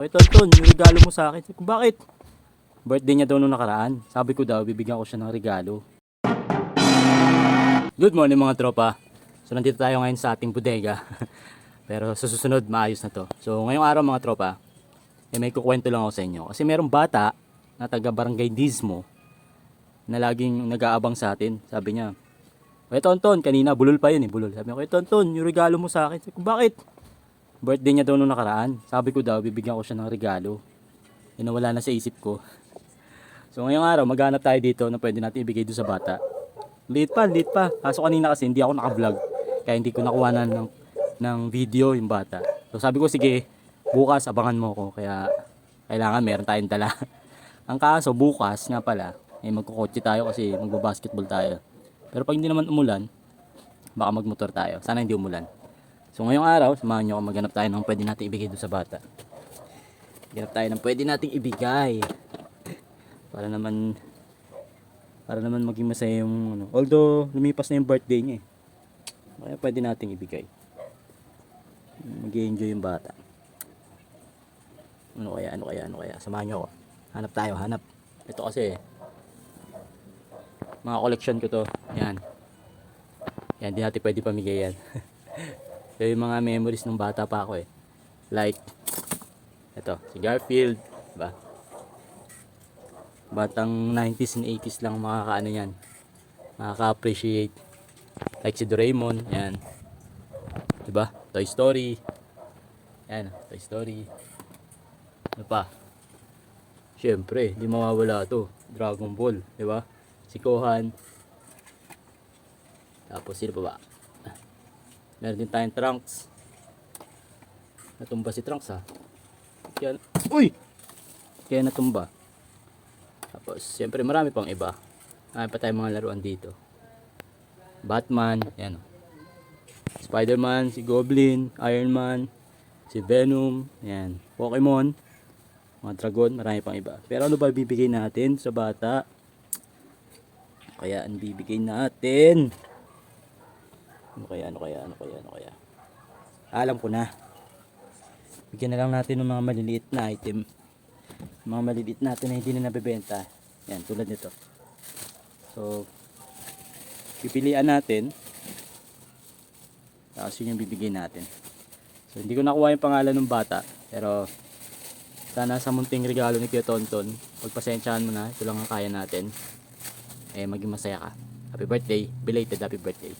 Oy, Tonton, yung regalo mo sa akin. Sabi ko, bakit? Birthday niya daw nung nakaraan. Sabi ko daw, bibigyan ko siya ng regalo. Good morning mga tropa. So nandito tayo ngayon sa ating bodega. Pero sa susunod, maayos na to. So ngayong araw mga tropa, may kukwento lang ako sa inyo. Kasi merong bata na taga Barangay Dismo na laging nag-aabang sa atin. Sabi niya, Oy, Tonton, kanina bulol pa yun eh, bulol. Sabi ko, Oy, Tonton, yung regalo mo sa akin. Sabi ko, bakit? Birthday niya daw nung nakaraan. Sabi ko daw, bibigyan ko siya ng regalo. Nawala na sa isip ko. So ngayong araw, maghanap tayo dito na pwede natin ibigay doon sa bata. Late pa. Kaso kanina kasi hindi ako naka-vlog. Kaya hindi ko nakuha na ng video yung bata. So sabi ko, sige, bukas abangan mo ko. Kaya kailangan meron tayong dala. Ang kaso, bukas nga pala, magkukotse tayo kasi magbabasketball tayo. Pero pag hindi naman umulan, baka magmotor tayo. Sana hindi umulan. So ngayong araw, samahan nyo ako maghanap tayo ng pwede natin ibigay doon sa bata. Maghanap tayo ng pwede nating ibigay. Para naman maging masaya yung ano. Although lumipas na yung birthday niya eh. Kaya pwede nating ibigay. Mag-enjoy yung bata. Ano kaya? Samahan nyo ako. Hanap tayo. Ito kasi mga collection ko to. Yan, di natin pwede pamigay yan. So yung mga memories ng bata pa ako eh. Like ito, si Garfield, diba? Batang 90s and 80s lang makakaano yan. Makaka-appreciate. Like si Doraemon, yan. Diba? Toy Story. Yan, Toy Story. Ano pa? Syempre, di mawawala to. Dragon Ball, diba? Si Gohan. Tapos sino pa ba? Meron din tayong Trunks. Natumba si Trunks ha. Kaya natumba. Tapos siyempre marami pang iba. Marami pa tayong mga laruan dito. Batman, yan o. Spider-Man, si Goblin, Iron Man, si Venom, yan. Pokemon, mga dragon, marami pang iba. Pero ano ba bibigay natin sa bata? Kaya ang bibigay natin? Ano kaya? Alam ko na. Bigyan na lang natin ng mga maliliit na item. Mga maliliit natin na hindi na nabebenta. Yan, tulad nito. So, pipilian natin. Tapos yun yung bibigyan natin. So, hindi ko nakuha yung pangalan ng bata. Pero, sana sa munting regalo ni Kuya Tonton, pagpasensyahan mo na. Ito lang ang kaya natin. Maging masaya ka. Happy birthday. Belated happy birthday.